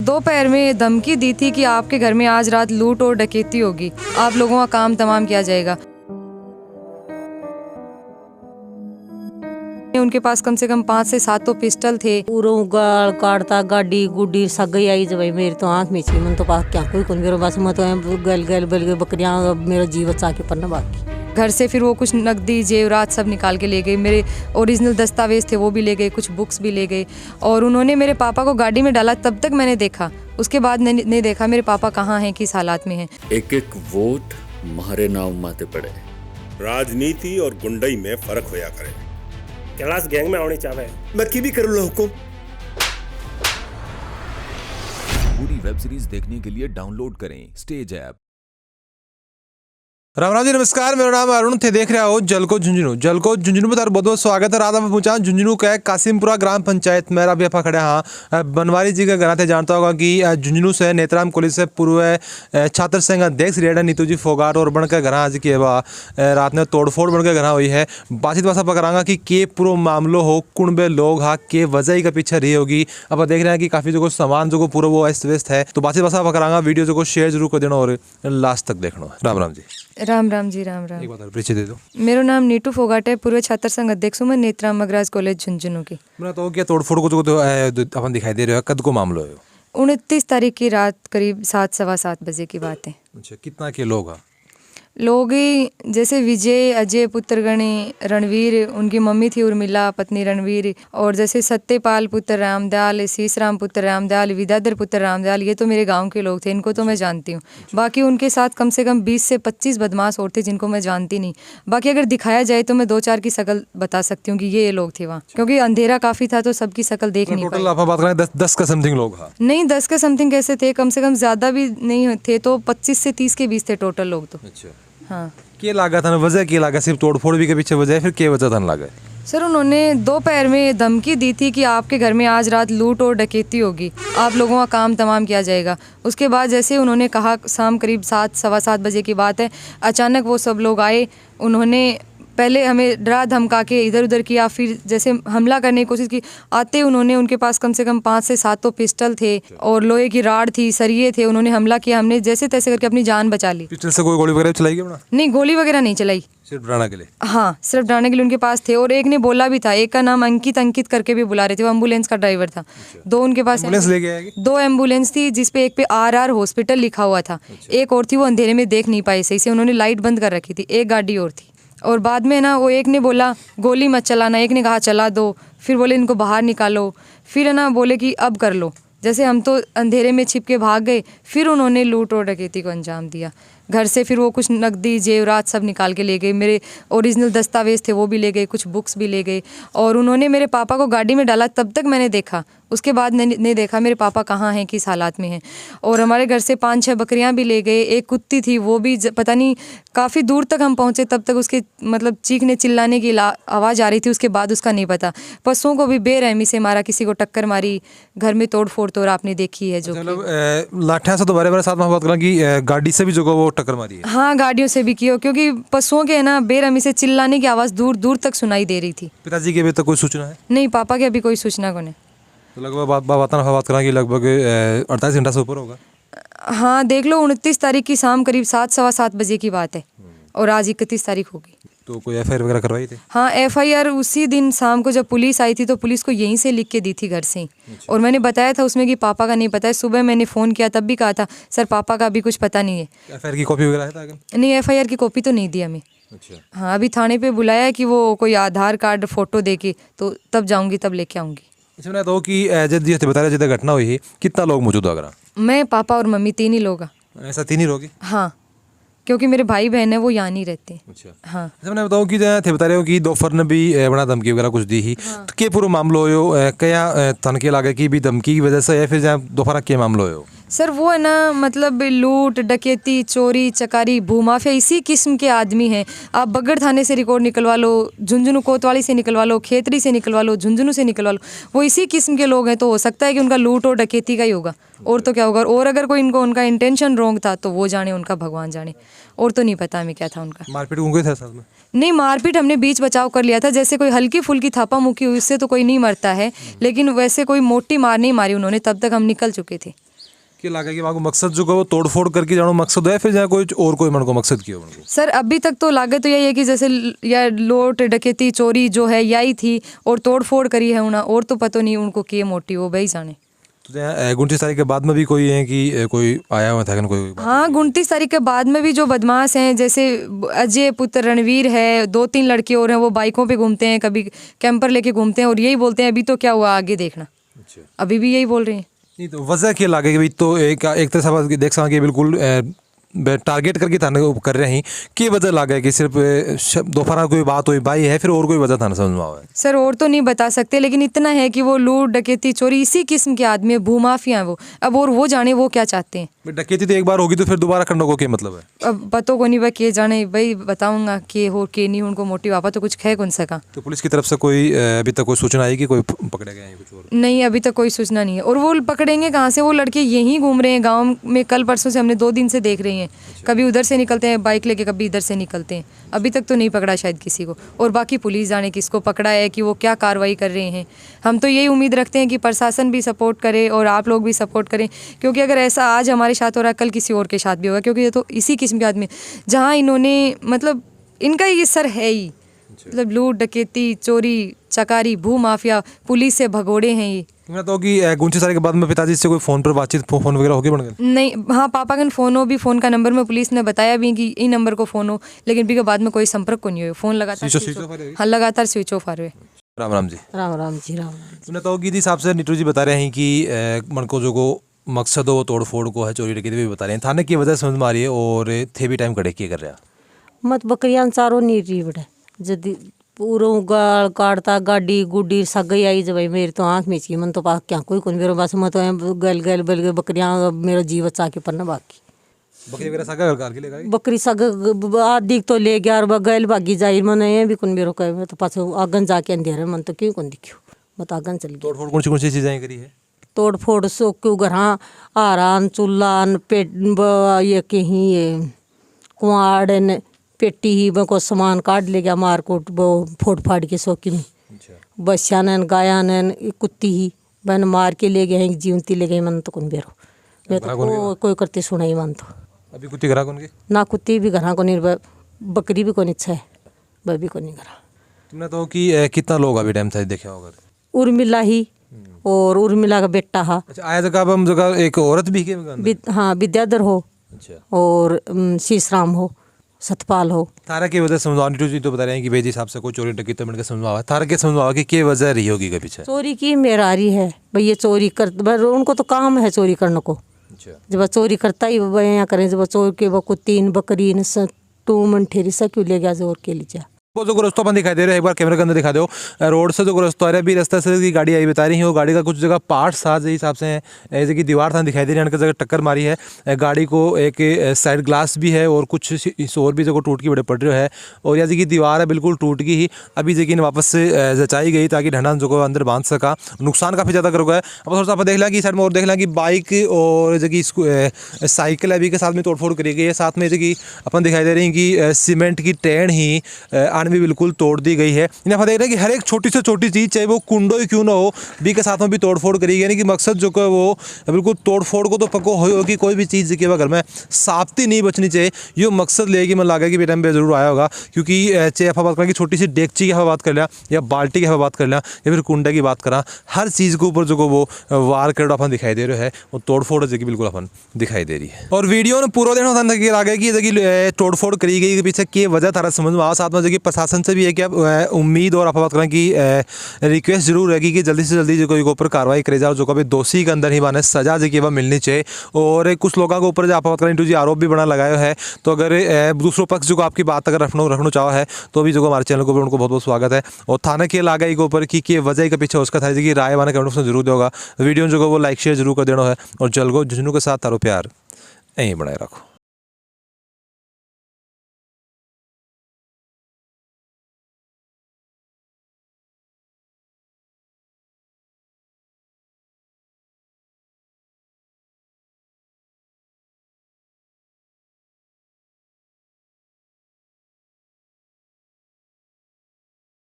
दोपहर में धमकी दी थी कि आपके घर में आज रात लूट और डकैती होगी, आप लोगों का काम तमाम किया जाएगा। उनके पास कम से कम 5 से 7 तो पिस्टल थे। पूरा गाल काटता गाड़ी गुड्डी सगई आई जब मेरे तो आँख में मन तो पास क्या कोई मेरे बस मैं तो गल गल बल बकरियाँ मेरा जीव बचा के पन्ना बाकी। घर से फिर वो कुछ नकदी जेवरात सब निकाल के ले गए, मेरे ओरिजिनल दस्तावेज थे वो भी ले गए, कुछ बुक्स भी ले गए। और उन्होंने मेरे पापा को गाड़ी में डाला, तब तक मैंने देखा, उसके बाद नहीं देखा मेरे पापा कहाँ हैं, किस हालात में हैं। एक एक वोट मारे नाम माते पड़े। राजनीति और गुंडई में फर्क होया करे। कैलाश गैंग में आने चाहे मैं की भी करूँ हुकुम। पूरी वेब सीरीज देखने के लिए डाउनलोड करें स्टेज ऐप। राम राम जी, नमस्कार। मेरा नाम अरुण थे, देख रहे हो जलको झुंझुनू। जलको झुंझुनू में बहुत बहुत स्वागत है। रात में पहुंचा झुंझुनू का कासिमपुरा ग्राम पंचायत मेरा भी खड़े। हाँ, बनवारी जी का घर थे, जानता होगा कि झुंझुनू से नेत्राम कॉलेज से पूर्व छात्र संघ अध्यक्ष रेडा नीतू जी फोगाट और बन के घर आज की रात में तोड़फोड़ बन के घर हुई है। बातचीत भाषा पकड़ांगा कि के पूरा मामलो हो कुंबे लोग हाँ के वजह का पीछे रही होगी। अब देख रहे हैं कि काफ़ी जो सामान जो पूरा वो अस्त व्यस्त है। तो बातचीत भाषा पकड़ांगा, वीडियो जो शेयर जरूर कर देना और लास्ट तक देखना। राम राम जी। राम राम जी। राम राम। एक बात परिचय दे दो। मेरा नाम नीतू फोगाट है, पूर्व छात्र संघ अध्यक्ष हूँ मैं नेत्राम मगराज कॉलेज झुंझुनू की। मैं तो क्या तोड़फोड़ को जो अपन दिखाई दे रहे हो, कद को मामलो है? 29 तारीख की रात करीब 7 सवा 7 बजे की बात है। अच्छा, कितना के लोग हैं? लोग ही जैसे विजय, अजय पुत्र गणे, रणवीर, उनकी मम्मी थी उर्मिला पत्नी रणवीर, और जैसे सत्यपाल पुत्र रामदयाल, शीशराम पुत्र रामदयाल, विद्याधर पुत्र रामदयाल, ये तो मेरे गांव के लोग थे, इनको तो मैं जानती हूँ। बाकी उनके साथ कम से कम 20 से 25 बदमाश और थे जिनको मैं जानती नहीं। बाकी अगर दिखाया जाए तो मैं 2-4 की शक्ल बता सकती हूँ कि ये लोग थे वहाँ, क्योंकि अंधेरा काफ़ी था तो सबकी शक्ल देख नहीं पाई। आप बात करें 10 का समथिंग लोग हैं? नहीं, 10 का समथिंग कैसे थे, कम से कम ज़्यादा भी नहीं थे, तो 25 से 30 के बीच थे टोटल लोग तो। अच्छा, हाँ। क्या लागत है, वजह क्या लागत? सिर्फ तोड़फोड़ भी के पीछे वजह है, फिर क्या वजह था लागत? सर, उन्होंने दोपहर में धमकी दी थी कि आपके घर में आज रात लूट और डकैती होगी, आप लोगों का काम तमाम किया जाएगा। उसके बाद जैसे उन्होंने कहा, शाम करीब 7 सवा 7 बजे की बात है, अचानक वो सब लोग आए। उन्होंने पहले हमें डरा धमका के इधर उधर किया, फिर जैसे हमला करने की कोशिश की। आते उन्होंने, उनके पास कम से कम 5 से 7 तो पिस्टल थे और लोहे की राड थी, सरिये थे। उन्होंने हमला किया, हमने जैसे तैसे करके अपनी जान बचा ली। पिस्टल से कोई गोली वगैरह चलाई क्या? नहीं, गोली वगैरह नहीं चलाई, सिर्फ डराने के लिए। हाँ, सिर्फ डराने के लिए उनके पास थे। और एक ने बोला भी था, एक का नाम अंकित करके भी बुला रहे थे, वो एम्बुलेंस का ड्राइवर था। दो उनके पास एम्बुलेंस ले गए? 2 एम्बुलेंस थी, जिसपे एक पे RR हॉस्पिटल लिखा हुआ था। एक और थी, वो अंधेरे में देख नहीं पाई सही से, उन्होंने लाइट बंद कर रखी थी। एक गाड़ी और थी। और बाद में ना वो एक ने बोला गोली मत चलाना, एक ने कहा चला दो, फिर बोले इनको बाहर निकालो, फिर है ना बोले कि अब कर लो। जैसे हम तो अंधेरे में छिप के भाग गए, फिर उन्होंने लूट और डकैती को अंजाम दिया। घर से फिर वो कुछ नकदी जेवरात सब निकाल के ले गए, मेरे ओरिजिनल दस्तावेज थे वो भी ले गए, कुछ बुक्स भी ले गए। और उन्होंने मेरे पापा को गाड़ी में डाला, तब तक मैंने देखा, उसके बाद नहीं देखा मेरे पापा कहाँ हैं, किस हालात में हैं। और हमारे घर से 5-6 बकरियां भी ले गए, एक कुत्ती थी वो भी पता नहीं काफ़ी दूर तक हम पहुँचे, तब तक उसके मतलब चीखने चिल्लाने की आवाज़ आ रही थी, उसके बाद उसका नहीं पता। पशुओं को भी बेरहमी से मारा, किसी को टक्कर मारी, घर में तोड़ फोड़ तो आपने देखी है। जो लाठियां से तो बारे साथ में बात करें कि गाड़ी से भी जो वो टक्कर मारी है? हाँ, गाड़ियों से भी किया, क्योंकि पशुओं के है ना बेरहमी से चिल्लाने की आवाज़ दूर दूर तक सुनाई दे रही थी। पिताजी के अभी तक कोई सूचना है? नहीं, पापा की अभी कोई सूचना को नहीं। तो लगभग बात करें कि लगभग 48 घंटा से ऊपर होगा। हाँ, देख लो, 29 तारीख की शाम करीब 7 सवा 7 बजे की बात है, और आज 31 तारीख होगी। तो कोई FIR वगैरह करवाई थी? हाँ, FIR उसी दिन शाम को जब पुलिस आई थी तो पुलिस को यहीं से लिख के दी थी, घर से ही। और मैंने बताया था उसमें कि पापा का नहीं पता है। सुबह मैंने फ़ोन किया, तब भी कहा था सर पापा का अभी कुछ पता नहीं है। FIR की कॉपी वगैरह है था? नहीं, FIR की कॉपी तो नहीं दी हमें। अच्छा। हाँ, अभी थाने पे बुलाया है कि वो कोई आधार कार्ड फ़ोटो दे के, तो तब जाऊँगी, तब लेके आऊँगी। इसमें तो कि जैसे बता रहे, जितना घटना हुई है, कितना लोग मौजूद हो? अगर मैं, पापा और मम्मी, 3 ही लोग। ऐसा 3 ही लोग? हाँ, क्योंकि मेरे भाई बहन है वो यहाँ नहीं रहते। अच्छा। हाँ। जैसे मैं बताऊँ कि थे बता रहे हो कि दोपहर ने भी बड़ा धमकी वगैरह कुछ दी ही। हाँ। तो क्या पूरा मामलो हो क्या तनके लागे कि भी धमकी की वजह से, या फिर जहाँ दोपहर क्या मामलो हो? सर, वो है ना मतलब लूट डकैती चोरी चकारी भूमाफिया इसी किस्म के आदमी हैं। आप बगड़ थाने से रिकॉर्ड निकलवा लो, झुंझुनू कोतवाली से निकलवा लो, खेतरी से निकलवा लो, झुंझुनू से निकलवा लो, वो इसी किस्म के लोग हैं। तो हो सकता है कि उनका लूट और डकैती का ही होगा, और तो क्या होगा। और अगर कोई उनका इंटेंशन रॉन्ग था तो वो जाने, उनका भगवान जाने, और तो नहीं पता हमें क्या था उनका। मारपीट उनके था साथ में? नहीं, मारपीट हमने बीच बचाव कर लिया था। जैसे कोई हल्की फुल्की थापा मुक्की हुई, उससे तो कोई नहीं मरता है, लेकिन वैसे कोई मोटी मार नहीं मारी उन्होंने, तब तक हम निकल चुके थे। क्या लगा कि वहाँ को मकसद जो है वो तोड़फोड़ करके जानो मकसद है फिर जहाँ कोई और कोई मन को मकसद किया उनको? सर अभी तक तो लागत तो यही है कि जैसे या लूट डकैती चोरी जो है यही थी और तोड़ फोड़ करी है उन्हें, और तो पता नहीं उनको के मोटिव हो भाई जाने। तो यहाँ 29 तारीख के बाद में भी कोई है कि कोई आया हुआ था कि कोई? हाँ 29 तारीख के बाद में भी जो बदमाश हैं जैसे अजय पुत्र रणवीर है, 2-3 लड़के और हैं, वो बाइकों पे घूमते हैं, कभी कैंपर लेके घूमते हैं और यही बोलते हैं अभी तो क्या हुआ आगे देखना। अभी भी यही बोल रहे हैं। नहीं तो वजह क्या लगे कि भाई तो एक तरह से देख सकते बिल्कुल टारगेट करके थाने को कर रहे हैं कि वजह लगा है कि सिर्फ दोपहर कोई बात हुई भाई है फिर और कोई वजह थाना समझ में आवा है? सर और तो नहीं बता सकते, लेकिन इतना है कि वो लूट डकैती चोरी इसी किस्म के आदमी है, भूमाफिया हैं वो। अब और वो जाने वो क्या चाहते हैं। डकैती तो एक बार होगी तो फिर दोबारा करने को क्या मतलब है? अब पतों को नहीं भाई के जाने, भाई बताऊंगा कि हो के नहीं, उनको मोटिव आपा तो कुछ खे कौन सका। तो पुलिस की तरफ से कोई अभी तक कोई सूचना आई कि कोई पकड़े गए हैं कुछ और? नहीं अभी तक कोई सूचना नहीं है। और वो पकड़ेंगे कहाँ से, वो लड़के यहीं घूम रहे हैं गाँव में, कल परसों से हमने 2 दिन से देख रहे हैं, कभी उधर से निकलते हैं बाइक लेके, कभी इधर से निकलते हैं। अभी तक तो नहीं पकड़ा शायद किसी को, और बाकी पुलिस जाने किसको पकड़ा है कि वो क्या कार्रवाई कर रहे हैं। हम तो यही उम्मीद रखते हैं कि प्रशासन भी सपोर्ट करे और आप लोग भी सपोर्ट करें, क्योंकि अगर ऐसा आज हमारे साथ हो रहा है कल किसी और के साथ भी होगा, क्योंकि ये तो इसी किस्म के आदमी जहाँ इन्होंने मतलब इनका ये सर है ही, मतलब लूट डकैती चोरी चकारी भू माफिया पुलिस से भगोड़े हैं ये। मैं तो कि 29 तारीख के बाद में पिताजी से कोई फ़ोन पर बातचीत फोन वगैरह होगी बन गए? नहीं हाँ पापा का फ़ोन हो भी, फ़ोन का नंबर में पुलिस ने बताया भी कि इन नंबर को फ़ोन हो, लेकिन भी के बाद में कोई संपर्क को नहीं हुआ। फ़ोन लगातार हाँ लगातार स्विच ऑफ आ रहे। राम राम जी। राम राम जी राम राम। तुमने तो की थी साहब से नीटू जी बता रहे हैं कि मन को जो को मकसद हो वो तोड़ फोड़ को है, चोरी डकैती भी बता रहे हैं, थाने की वजह समझ में आ रही है और थे भी टाइम कड़े किए कर रहा मत बकरियां चारों नहीं रही बड़े जदी पूरा गाल काटता गाड़ी गुड्डी सगई आई जब मेरी तो आँख में मन तो पास क्या कोई मेरे बस मत गल गल बल गए बकरियां मेरा जीव बचा के पड़ना बाकी बकरी वगैरह सगा घर के ले बकरी सग आदि तो ले गया और गैल भागी जाई मन ये भी कौन मेरे कहे तो पास आगन जाके अंधेरे मन तो क्यों कौन दिखो मत आगन चल गई। तोड़ फोड़ कौन सी चीज़ें करी है? तोड़ फोड़ सो क्यों घर आरान चूल्हा पेट ये कहीं ये कुआड़ ने पेटी ही को सामान काट ले गया मारकोट वो फोड़ फाड़ के शौकी में बच्चा ने गाया ने कुत्ती ही बन मार के ले गए जीवती ले गए मन तो कौन बेरो मैं तो कोई करते सुनाई मन तो अभी कुत्ती घरा कौन के ना कुत्ती भी घरा को नहीं बकरी भी कौन इच्छा है वह भी कौन नहीं घरा। तुमने तो कि कितना लोग अभी टाइम था देखे होगा? उर्मिला ही और उर्मिला का बेटा हा। अच्छा आया जगह हम जगह एक औरत भी के हाँ विद्याधर हो और शीशराम हो सतपाल हो। तारा की वजह समझाओ नीटू जी तो बता रहे हैं कि भेजी साहब से कोई चोरी डकैती मिलकर समझावा तारा के समझावा कि क्या वजह रही होगी के पीछे? चोरी की मेरारी है भाई ये चोरी कर उनको तो काम है चोरी करने को। जब चोरी करता ही वह यहाँ करें जब चोर के वो तीन बकरी टू मन ठेरी सा क्यों ले गया जोर के लीजिए। वो जो रास्ता अपन दिखाई दे रहा है एक बार कैमरे के अंदर दिखा दो रोड से जो रास्ता आ रहा है अभी रास्ते से की गाड़ी आई बता रही है वो गाड़ी का कुछ जगह पार्ट्स था जिस हिसाब से ऐसे की दीवार था दिखाई दे रही है जगह टक्कर मारी है गाड़ी को एक साइड ग्लास भी है और कुछ इस और भी जगह टूट की बड़े पड़ रहे है और यहाँ की दीवार है बिल्कुल टूट गई ही अभी जगह वापस से जचाई गई ताकि ढंडा जो अंदर बांध सका नुकसान काफ़ी ज़्यादा कर गया है। अब थोड़ा सा आप देख लें कि साइड में और देख लें कि बाइक और जगह साइकिल अभी के साथ में तोड़फोड़ करी गई है साथ में जगह अपन दिखाई दे रही है कि सीमेंट की ट्रेन ही आणवी बिल्कुल तोड़ दी गई है। इन्हें देख रहे हैं कि हर एक छोटी से छोटी चीज़ चाहे वो कुंडो ही क्यों ना हो बी के साथ में भी तोड़फोड़ करी गई यानी कि मकसद जो है वो बिल्कुल तोड़फोड़ को तो पक्को हो कि कोई भी चीज़ के घर में साफ्ती नहीं बचनी चाहिए ये मकसद लेगी मन लगा कि बेटा में जरूर आया होगा क्योंकि चाहे आप बात करें कि छोटी सी डेगची की हवा बात कर लिया या बाल्टी की हवा बात कर लिया या फिर कुंडे की बात करा हर चीज़ के ऊपर जो वो वार कर अपन दिखाई दे रहे है वो तोड़फोड़ जगह बिल्कुल अपन दिखाई दे रही है। और वीडियो ने पूरा दिन आ गया कि जगह तोड़फोड़ करी गई के पीछे क्या वजह थारा समझ में आ साथ में जगह प्रशासन से भी है कि आप उम्मीद और आप बात करें कि रिक्वेस्ट जरूर रहेगी कि जल्दी से जल्दी जो कोई ऊपर कार्रवाई करे जाओ जो कभी दोषी के अंदर ही माने सजा जगह वह मिलनी चाहिए। और कुछ लोगों के ऊपर जो आप बात करें जी आरोप भी बना लगाया है तो अगर दूसरों पक्ष जो आपकी बात अगर रखना चाहो है तो भी जो हमारे चैनल के ऊपर उनको बहुत बहुत स्वागत है। और थाने के लागाई के ऊपर की वजह के पीछे उसका था कि राय वाने कमेंट में जरूर होगा वीडियो जो वो लाइक शेयर जरूर कर देना है और जल्गो झुंझुनू के साथ तारो प्यार यहीं बनाए रखो।